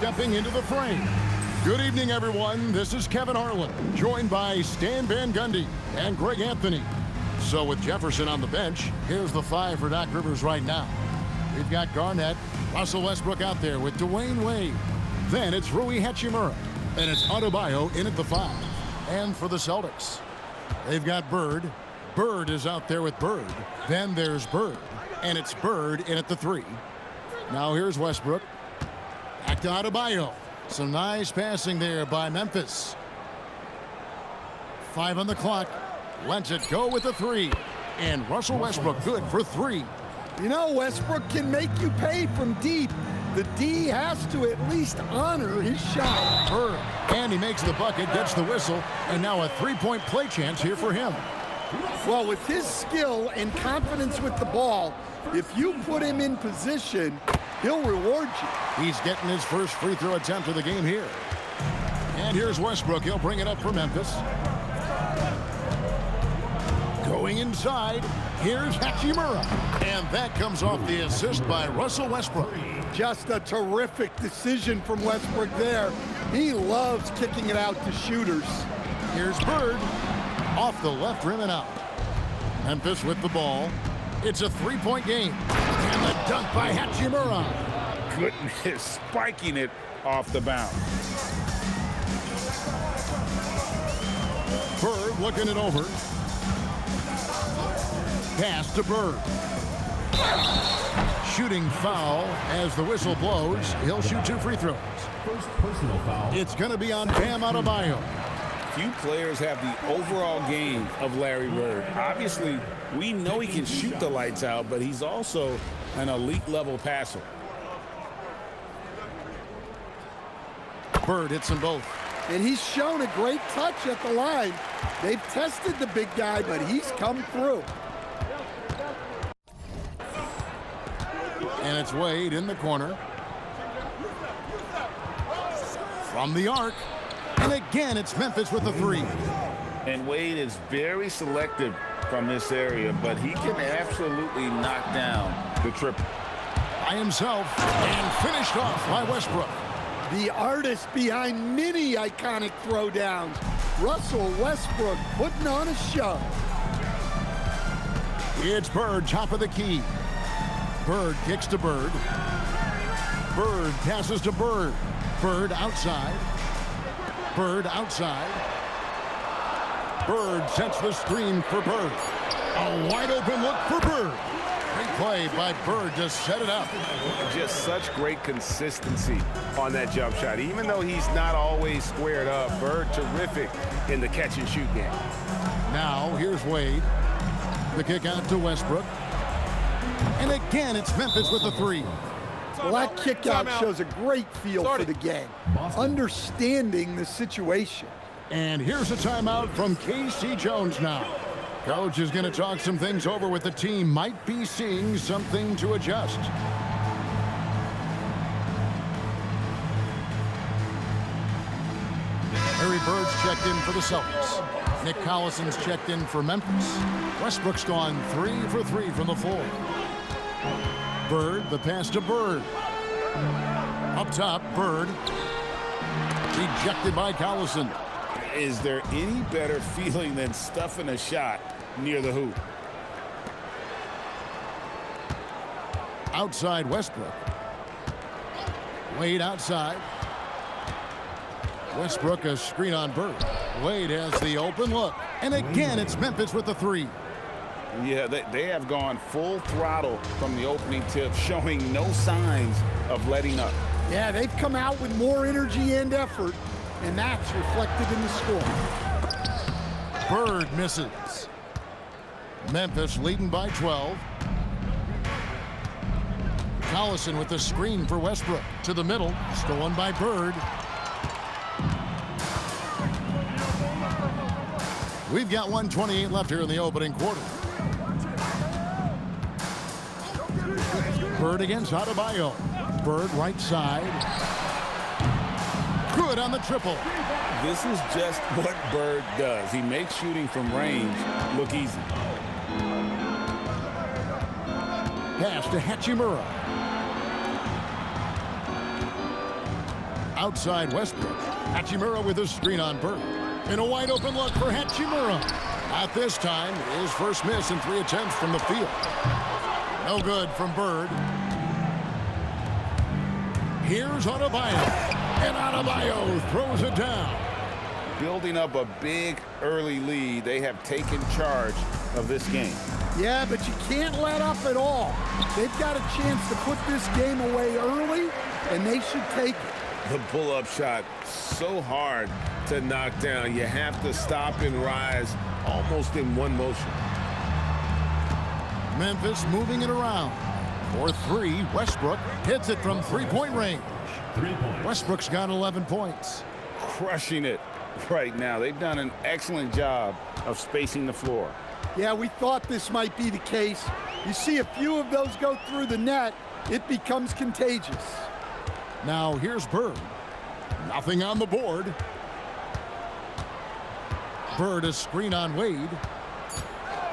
Stepping into the frame. Good evening, everyone. This is Kevin Harlan, joined by Stan Van Gundy and Greg Anthony. So with Jefferson on the bench, here's the five for Doc Rivers right now. We've got Garnett, Russell Westbrook out there with Dwayne Wade. Then it's Rui Hachimura, and it's Adebayo in at the five. And for the Celtics, they've got Bird. Bird is out there with Bird. Then there's Bird, and it's Bird in at the three. Now here's Westbrook. Back to Adebayo. Some nice passing there by Memphis. 5 on the clock. Lets it go with the three. And Russell Westbrook good for three. You know, Westbrook can make you pay from deep. The D has to at least honor his shot. Bird. And he makes the bucket, gets the whistle, and now a three-point play chance here for him. Well, with his skill and confidence with the ball, if you put him in position, he'll reward you. He's getting his first free throw attempt of the game here. And here's Westbrook. He'll bring it up for Memphis. Going inside, here's Hachimura. And that comes off the assist by Russell Westbrook. Just a terrific decision from Westbrook there. He loves kicking it out to shooters. Here's Bird. Off the left rim and out. Memphis with the ball. It's a three-point game. And the dunk by Hachimura. Goodness, spiking it off the bounce. Bird looking it over. Pass to Bird. Shooting foul as the whistle blows. He'll shoot 2 free throws. First personal foul. It's going to be on Bam Adebayo. Few players have the overall game of Larry Bird. Obviously, we know he can shoot the lights out, but he's also an elite level passer. Bird hits them both. And he's shown a great touch at the line. They've tested the big guy, but he's come through. And it's Wade in the corner. From the arc. And again, it's Memphis with the three. And Wade is very selective from this area, but he can absolutely knock down the triple. By himself and finished off by Westbrook. The artist behind many iconic throwdowns, Russell Westbrook putting on a show. It's Bird, top of the key. Bird kicks to Bird. Bird passes to Bird. Bird outside. Bird outside. Bird sets the screen for Bird. A wide open look for Bird. Great play by Bird to set it up. Just such great consistency on that jump shot. Even though he's not always squared up, Bird terrific in the catch and shoot game. Now here's Wade. The kick out to Westbrook. And again, it's Memphis with the three. Well, that kick out shows a great feel for the game, understanding the situation. And here's a timeout from K.C. Jones now. Coach is going to talk some things over with the team. Might be seeing something to adjust. Larry Bird's checked in for the Celtics. Nick Collison's checked in for Memphis. Westbrook's gone 3 for 3 from the floor. Bird, the pass to Bird. Up top, Bird. Rejected by Collison. Is there any better feeling than stuffing a shot near the hoop? Outside Westbrook. Wade outside. Westbrook a screen on Bird. Wade has the open look. And again, it's Memphis with the three. Yeah, they have gone full throttle from the opening tip, showing no signs of letting up. Yeah, they've come out with more energy and effort, and that's reflected in the score. Bird misses. Memphis leading by 12. Collison with the screen for Westbrook. To the middle, stolen by Bird. We've got 1:28 left here in the opening quarter. Bird against Adebayo. Bird right side. Good on the triple. This is just what Bird does. He makes shooting from range look easy. Pass to Hachimura. outside Westbrook. Hachimura with his screen on Bird. And a wide open look for Hachimura. At this time, his first miss in 3 attempts from the field. No good from Bird. Here's Adebayo. And Adebayo throws it down. Building up a big early lead, they have taken charge of this game. Yeah, but you can't let up at all. They've got a chance to put this game away early, and they should take it. The pull-up shot, so hard to knock down. You have to stop and rise almost in one motion. Memphis moving it around. For 3, Westbrook hits it from 3-point range. 3 points. Westbrook's got 11 points. Crushing it right now. They've done an excellent job of spacing the floor. Yeah, we thought this might be the case. You see a few of those go through the net, it becomes contagious. Now here's Bird. Nothing on the board. Bird a screen on Wade.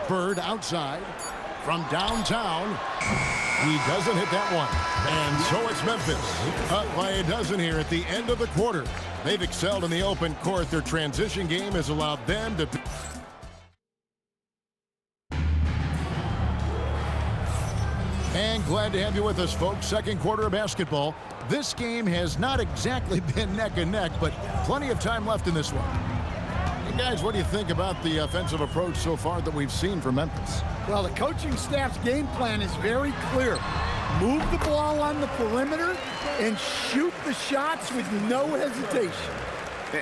Bird outside from downtown. He doesn't hit that one. And so it's Memphis up by a dozen here at the end of the quarter. They've excelled in the open court. Their transition game has allowed them to... And glad to have you with us, folks. Second quarter of basketball. This game has not exactly been neck and neck, but plenty of time left in this one. Hey guys, what do you think about the offensive approach so far that we've seen from Memphis? Well, the coaching staff's game plan is very clear. Move the ball on the perimeter and shoot the shots with no hesitation.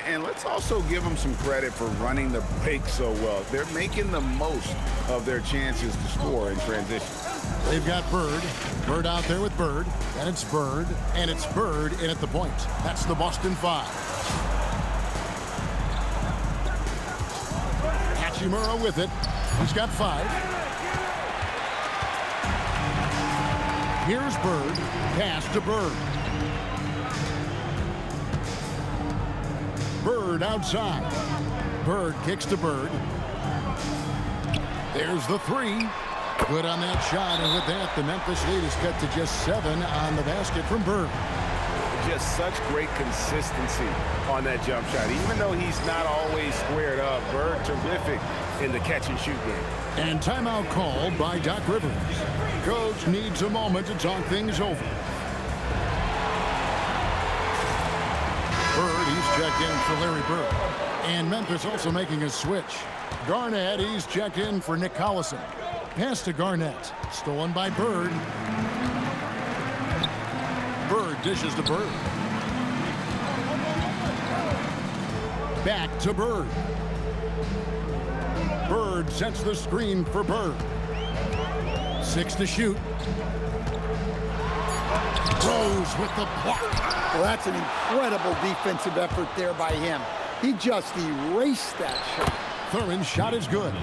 And let's also give them some credit for running the break so well. They're making the most of their chances to score in transition. They've got Bird. Bird out there with Bird. And it's Bird. And it's Bird in at the point. That's the Boston 5. Hachimura with it. He's got 5. Here's Bird. Pass to Bird. Bird outside. Bird kicks to Bird. There's the 3. Good on that shot, and with that, the Memphis lead is cut to just 7 on the basket from Bird. Just such great consistency on that jump shot. Even though he's not always squared up, Bird terrific in the catch-and-shoot game. And timeout called by Doc Rivers. Coach needs a moment to talk things over. Bird, he's checked in for Larry Bird. And Memphis also making a switch. Garnett, he's checked in for Nick Collison. Pass to Garnett. Stolen by Bird. Bird dishes to Bird. Back to Bird. Bird sets the screen for Bird. 6 to shoot. Rose with the block. Well, that's an incredible defensive effort there by him. He just erased that shot. Thurin's shot is good.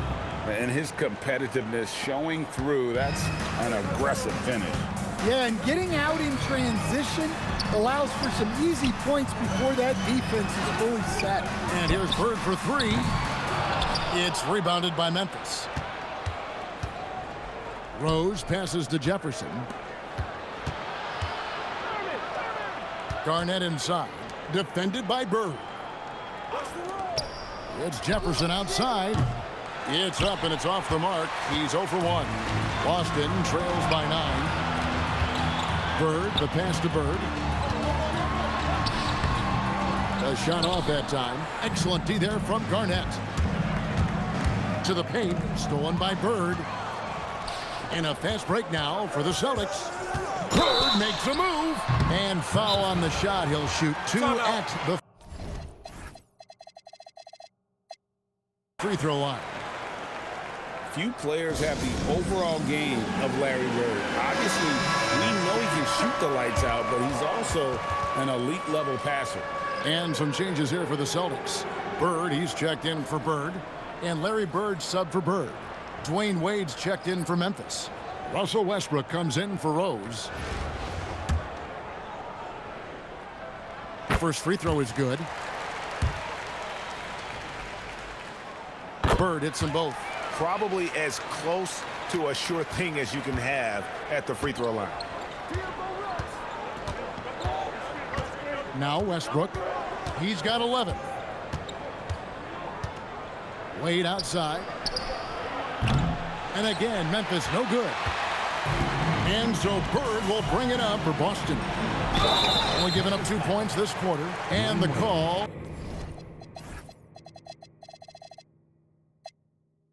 And his competitiveness showing through. That's an aggressive finish. Yeah, and getting out in transition allows for some easy points before that defense is fully set. And here's Bird for 3. It's rebounded by Memphis. Rose passes to Jefferson. Garnett inside. Defended by Bird. It's Jefferson outside. It's up and it's off the mark. He's 0 for 1. Boston trails by 9. Bird, the pass to Bird. A shot off that time. Excellent D there from Garnett. To the paint, stolen by Bird. And a fast break now for the Celtics. Bird makes a move. And foul on the shot. He'll shoot 2 at the free throw line. Few players have the overall game of Larry Bird. Obviously, we know he can shoot the lights out, but he's also an elite level passer. And some changes here for the Celtics. Bird, he's checked in for Bird. And Larry Bird sub for Bird. Dwayne Wade's checked in for Memphis. Russell Westbrook comes in for Rose. First free throw is good. Bird hits them both. Probably as close to a sure thing as you can have at the free throw line. Now Westbrook. He's got 11. Wade outside. And again, Memphis no good. And so Bird will bring it up for Boston. Only giving up 2 points this quarter. And the call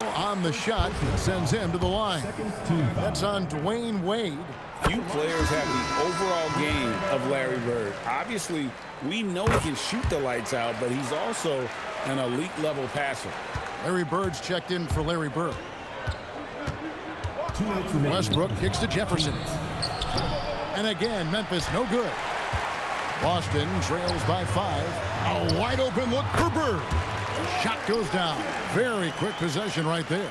on the shot that sends him to the line. That's on Dwayne Wade. Few players have the overall game of Larry Bird. Obviously, we know he can shoot the lights out, but he's also an elite level passer. Larry Bird's checked in for Larry Bird. Westbrook kicks to Jefferson. And again, Memphis no good. Boston trails by 5. A wide open look for Bird. Shot goes down. Very quick possession right there.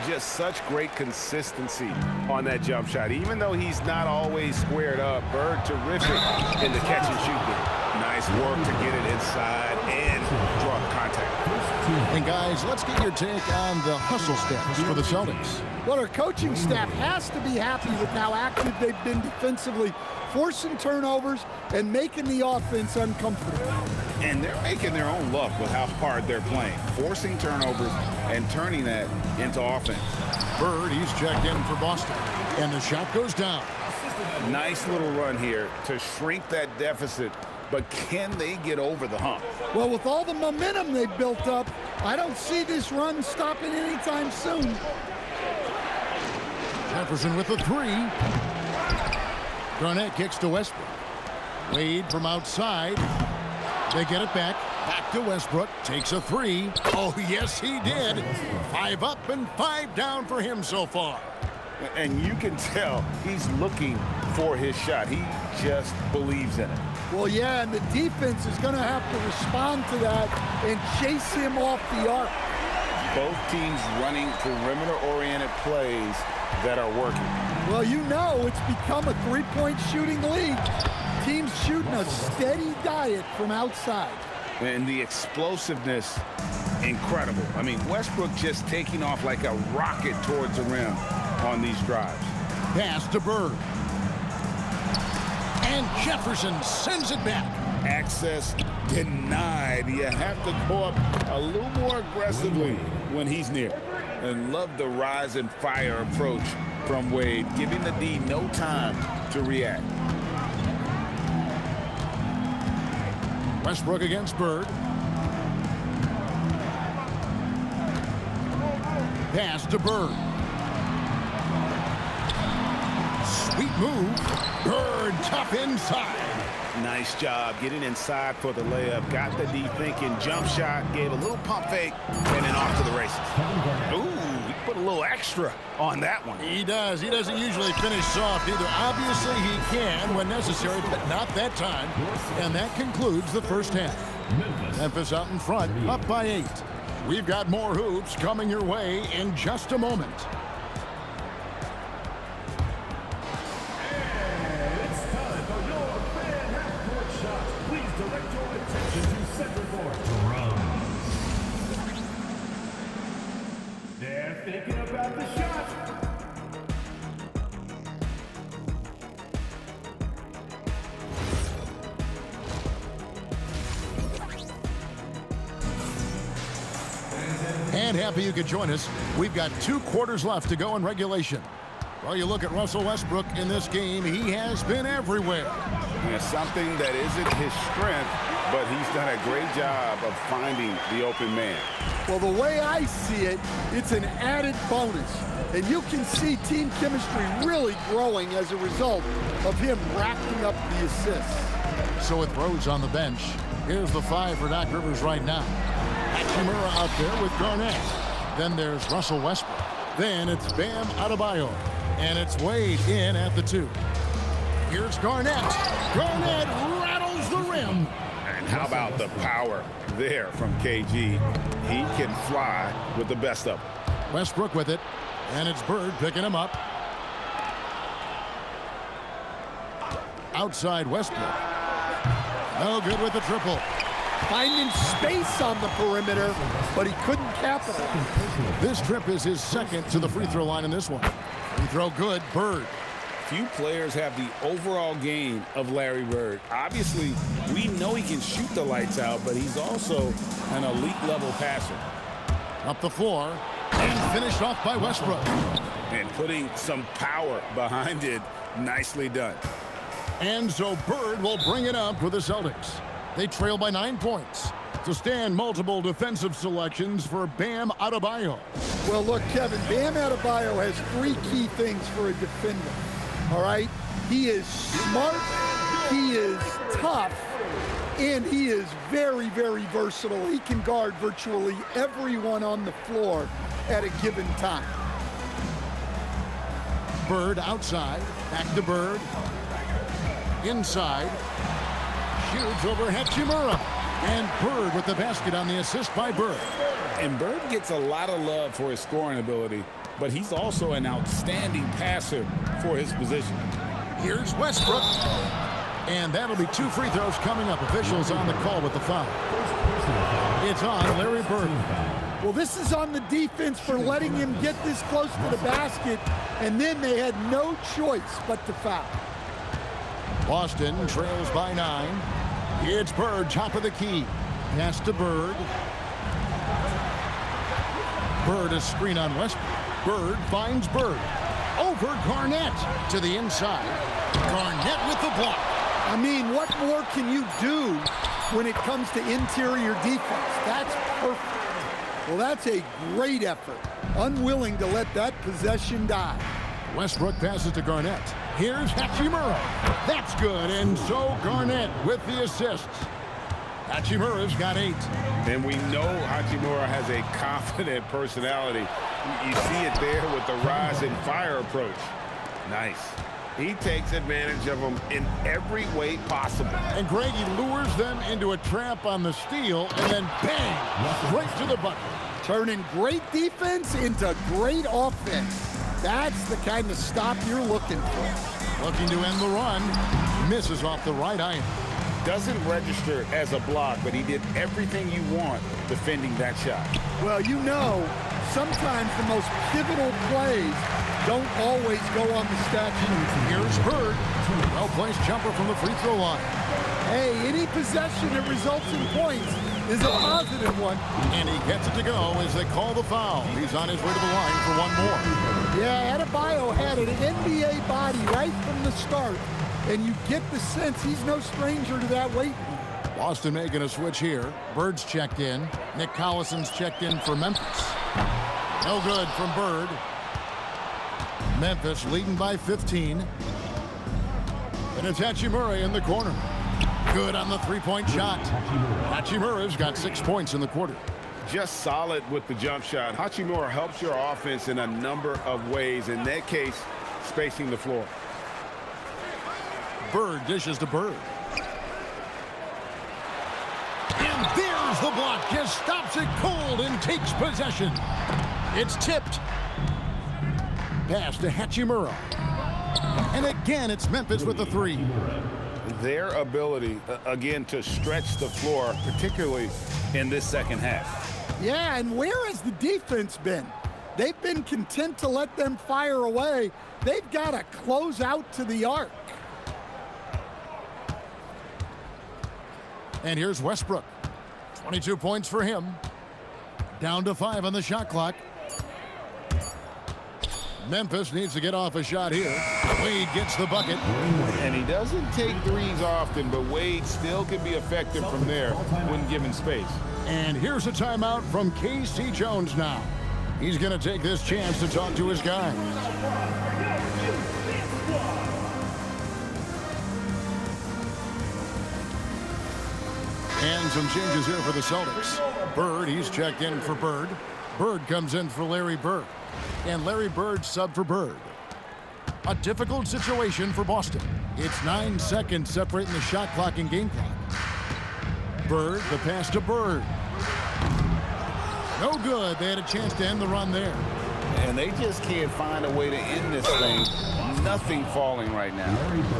Just such great consistency on that jump shot. Even though he's not always squared up, Bird terrific in the catch and shoot game. Nice work to get it inside and draw contact. And guys, let's get your take on the hustle steps for the Celtics. Well, our coaching staff has to be happy with how active they've been defensively, forcing turnovers and making the offense uncomfortable. And they're making their own luck with how hard they're playing, forcing turnovers and turning that into offense. Bird, he's checked in for Boston. And the shot goes down. Nice little run here to shrink that deficit, but can they get over the hump? Well, with all the momentum they've built up, I don't see this run stopping anytime soon. Jefferson with the 3. Garnett kicks to Westbrook. Wade from outside. They get it back. Back to Westbrook. Takes a 3. Oh, yes, he did. 5 up and 5 down for him so far. And you can tell he's looking for his shot. He just believes in it. Well, yeah, and the defense is going to have to respond to that and chase him off the arc. Both teams running perimeter-oriented plays that are working. Well, you know it's become a three-point shooting league. Teams shooting a steady diet from outside. And the explosiveness, incredible. I mean, Westbrook just taking off like a rocket towards the rim on these drives. Pass to Bird. And Jefferson sends it back. Access denied. You have to go up a little more aggressively when he's near. And love the rise and fire approach from Wade, giving the D no time to react. Westbrook against Bird. Pass to Bird. Sweet move. Bird tough inside. Nice job getting inside for the layup. Got the D thinking. Jump shot. Gave a little pump fake. And then off to the races. Ooh, he put a little extra on that one. He does. He doesn't usually finish soft either. Obviously, he can when necessary, but not that time. And that concludes the first half. Memphis out in front, up by 8. We've got more hoops coming your way in just a moment. They're thinking about the shot. And happy you could join us. We've got 2 quarters left to go in regulation. Well, you look at Russell Westbrook in this game, he has been everywhere. Yeah, something that isn't his strength, but he's done a great job of finding the open man. Well, the way I see it, it's an added bonus. And you can see team chemistry really growing as a result of him racking up the assists. So with Rose on the bench, here's the 5 for Doc Rivers right now. Hachimura out there with Garnett. Then there's Russell Westbrook. Then it's Bam Adebayo. And it's Wade in at the 2. Here's Garnett. Garnett rattles the rim. And how about the power there from KG? He can fly with the best of them. Westbrook with it. And it's Bird picking him up. Outside Westbrook. No good with the triple. Finding space on the perimeter, but he couldn't capitalize. This trip is his second to the free throw line in this one. Free throw good. Bird Few players have the overall game of Larry Bird. Obviously, we know he can shoot the lights out, but he's also an elite-level passer. Up the floor, and finished off by Westbrook. And putting some power behind it. Nicely done. And so Bird will bring it up for the Celtics. They trail by 9 points. To stand multiple defensive selections for Bam Adebayo. Well, look, Kevin, Bam Adebayo has 3 key things for a defender. All right? He is smart, he is tough, and he is very, very versatile. He can guard virtually everyone on the floor at a given time. Bird outside, back to Bird. Inside, shoots over Hachimura. And Bird with the basket on the assist by Bird. And Bird gets a lot of love for his scoring ability, but he's also an outstanding passer for his position. Here's Westbrook. And that'll be 2 free throws coming up. Officials on the call with the foul. It's on Larry Bird. Well, this is on the defense for letting him get this close to the basket, and then they had no choice but to foul. Boston trails by 9. It's Bird, top of the key. Pass to Bird. Bird, a screen on Westbrook. Bird finds Bird. Over Garnett to the inside. Garnett with the block. I mean, what more can you do when it comes to interior defense? That's perfect. Well, that's a great effort. Unwilling to let that possession die. Westbrook passes to Garnett. Here's Hachimura. That's good, and so Garnett with the assists. Hachimura's got 8. And we know Hachimura has a confident personality. You see it there with the rise and fire approach. Nice. He takes advantage of them in every way possible. And Greg, he lures them into a trap on the steal, and then bang, right to the bucket. Turning great defense into great offense. That's the kind of stop you're looking for. Looking to end the run. Misses off the right iron. Doesn't register as a block, but he did everything you want defending that shot. Well, you know, sometimes the most pivotal plays don't always go on the stat sheet. Here's Bird. Well-placed jumper from the free throw line. Hey, any possession that results in points is a positive one. And he gets it to go as they call the foul. He's on his way to the line for one more. Yeah, Adebayo had an NBA body right from the start, and you get the sense he's no stranger to that weight. Boston making a switch here. Bird's checked in. Nick Collison's checked in for Memphis. No good from Bird. Memphis leading by 15. And it's Hachimura in the corner. Good on the three-point shot. Hachimura's got 6 points in the quarter. Just solid with the jump shot. Hachimura helps your offense in a number of ways. In that case, spacing the floor. Bird dishes to Bird. And there's the block. Just stops it cold and takes possession. It's tipped. Pass to Hachimura. And again, it's Memphis with the 3. Their ability, again, to stretch the floor, particularly in this second half. Yeah, and where has the defense been? They've been content to let them fire away. They've got to close out to the arc. And here's Westbrook. 22 points for him. Down to 5 on the shot clock. Memphis needs to get off a shot here. Wade gets the bucket. And he doesn't take threes often, but Wade still can be effective from there when given space. And here's a timeout from K.C. Jones now. He's going to take this chance to talk to his guys. And some changes here for the Celtics. Bird, he's checked in for Bird. Bird comes in for Larry Bird. And Larry Bird sub for Bird. A difficult situation for Boston. It's 9 seconds separating the shot clock and game clock. Bird, the pass to Bird. No good. They had a chance to end the run there. And they just can't find a way to end this thing. Nothing falling right now.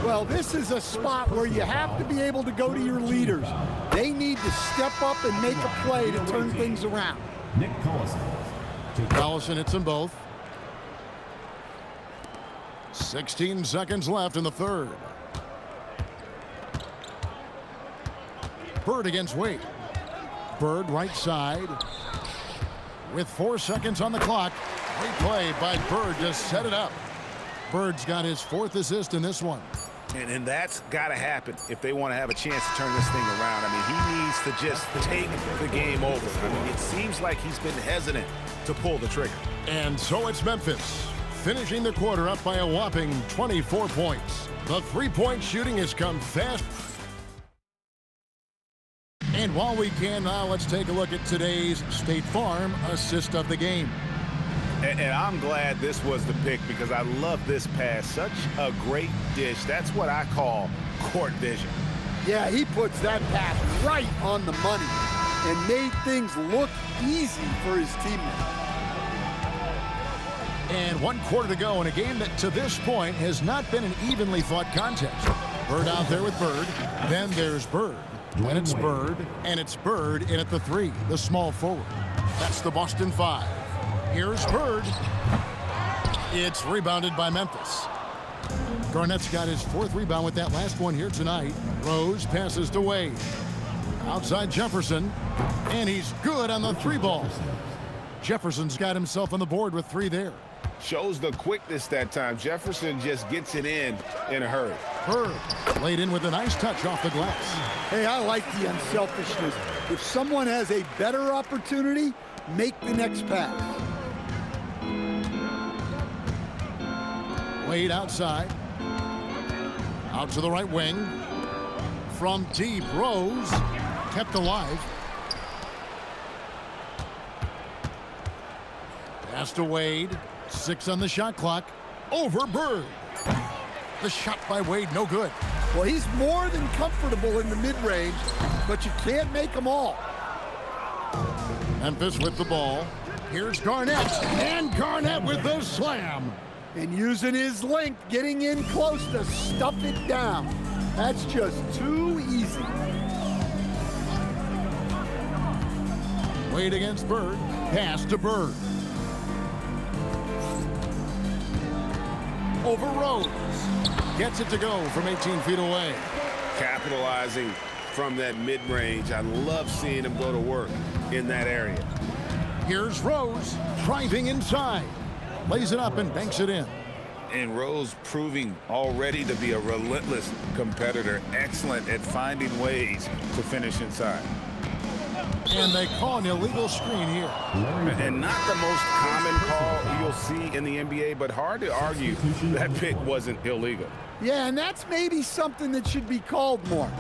Well, this is a spot where you have to be able to go to your leaders. They need to step up and make a play to turn things around. Nick Collison. Collison hits them both. 16 seconds left in the third. Bird against Wade. Bird right side. With 4 seconds on the clock. Great play by Bird to set it up. Bird's got his 4th assist in this one. And that's got to happen if they want to have a chance to turn this thing around. I mean, he needs to just take the game over. I mean, it seems like he's been hesitant to pull the trigger. And so it's Memphis, finishing the quarter up by a whopping 24 points. The three-point shooting has come fast. And while we can now, let's take a look at today's State Farm assist of the game. And I'm glad this was the pick because I love this pass. Such a great dish. That's what I call court vision. Yeah, he puts that pass right on the money and made things look easy for his teammates. And 1 quarter to go in a game that to this point has not been an evenly fought contest. Bird out there with Bird. Then there's Bird. Then it's Bird. And it's Bird in at the 3, the small forward. That's the Boston 5. Here's Bird. It's rebounded by Memphis. Garnett's got his 4th rebound with that last one here tonight. Rose passes to Wade. Outside Jefferson. And he's good on the 3 ball. Jefferson's got himself on the board with 3 there. Shows the quickness that time. Jefferson just gets it in a hurry. Bird laid in with a nice touch off the glass. Hey, I like the unselfishness. If someone has a better opportunity, make the next pass. Wade outside. Out to the right wing. From deep, Rose kept alive. Pass to Wade. 6 on the shot clock. Over Bird. The shot by Wade, no good. Well, he's more than comfortable in the mid-range, but you can't make them all. Memphis with the ball. Here's Garnett. And Garnett with the slam. And using his length, getting in close to stuff it down. That's just too easy. Wade against Bird. Pass to Bird. Over Rose. Gets it to go from 18 feet away. Capitalizing from that mid-range. I love seeing him go to work in that area. Here's Rose driving inside. Lays it up and banks it in. And Rose proving already to be a relentless competitor. Excellent at finding ways to finish inside. And they call an illegal screen here. And not the most common call you'll see in the NBA, but hard to argue that pick wasn't illegal. Yeah, and that's maybe something that should be called more.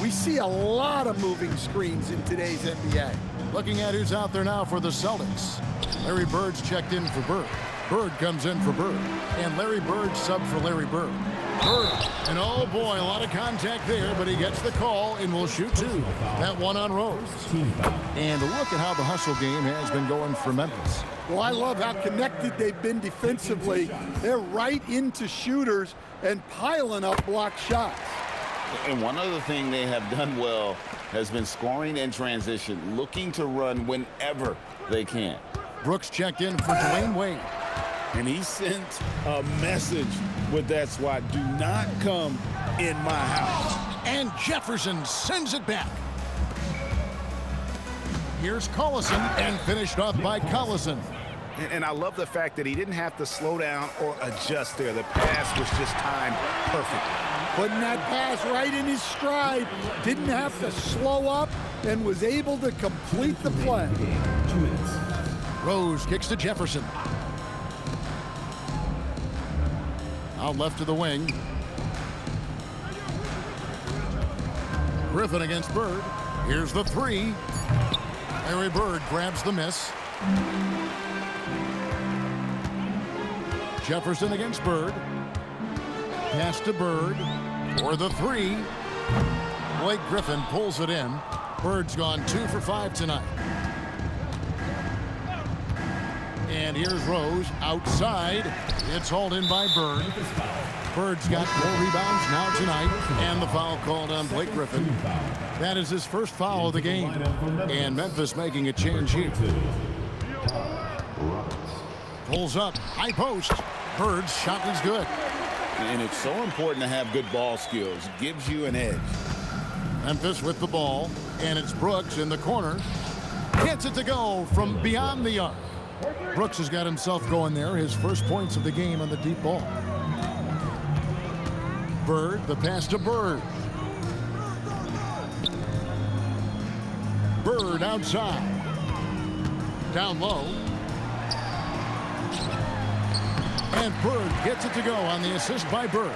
We see a lot of moving screens in today's NBA. Looking at who's out there now for the Celtics. Larry Bird's checked in for Bird. Bird comes in for Bird. And Larry Bird sub for Larry Bird. Bird. And oh boy, a lot of contact there, but he gets the call and will shoot 2. That one on Rose. And look at how the hustle game has been going for Memphis. Well, I love how connected they've been defensively. They're right into shooters and piling up blocked shots. And one other thing they have done well has been scoring in transition, looking to run whenever they can. Brooks checked in for Dwayne Wade. And he sent a message with that swat. Do not come in my house. And Jefferson sends it back. Here's Collison and finished off by Collison. And I love the fact that he didn't have to slow down or adjust there. The pass was just timed perfectly. Putting that pass right in his stride. Didn't have to slow up and was able to complete the play. 2 minutes. Rose kicks to Jefferson. Out left to the wing. Griffin against Bird. Here's the 3. Larry Bird grabs the miss. Jefferson against Bird. Pass to Bird. For the 3. Blake Griffin pulls it in. Bird's gone 2 for 5 tonight. And here's Rose outside. It's hauled in by Bird. Bird's got 4 rebounds now tonight. And the foul called on Blake Griffin. That is his first foul of the game. And Memphis making a change here. Pulls up. High post. Bird's shot is good. And it's so important to have good ball skills. Gives you an edge. Memphis with the ball, and it's Brooks in the corner. Gets it to go from beyond the arc. Brooks has got himself going there, his first points of the game on the deep ball. Bird, the pass to Bird. Bird outside. Down low. And Bird gets it to go on the assist by Bird.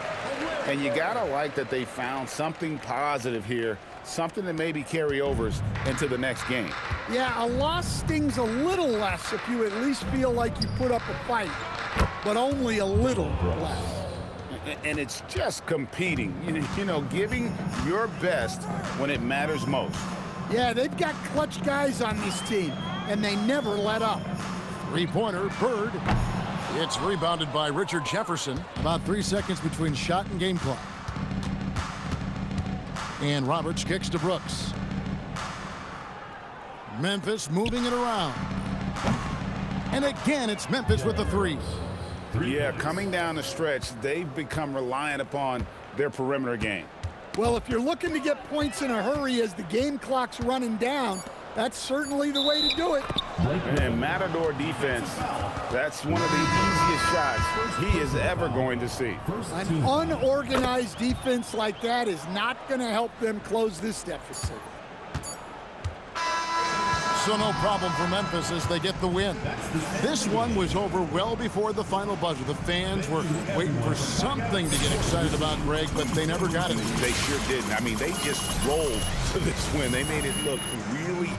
And you gotta like that they found something positive here, something that maybe carry overs into the next game. Yeah, a loss stings a little less if you at least feel like you put up a fight, but only a little less. And it's just competing, you know, giving your best when it matters most. Yeah, they've got clutch guys on this team, and they never let up. Three-pointer, Bird. It's rebounded by Richard Jefferson. About 3 seconds between shot and game clock. And Roberts kicks to Brooks. Memphis moving it around. And again, it's Memphis with the three. Yeah, coming down the stretch, they've become reliant upon their perimeter game. Well, if you're looking to get points in a hurry as the game clock's running down, that's certainly the way to do it. And Matador defense, that's one of the easiest shots he is ever going to see. An unorganized defense like that is not going to help them close this deficit. So no problem for Memphis as they get the win. This one was over well before the final buzzer. The fans were waiting for something to get excited about, Greg, but they never got it. They sure didn't. I mean, they just rolled to this win. They made it look really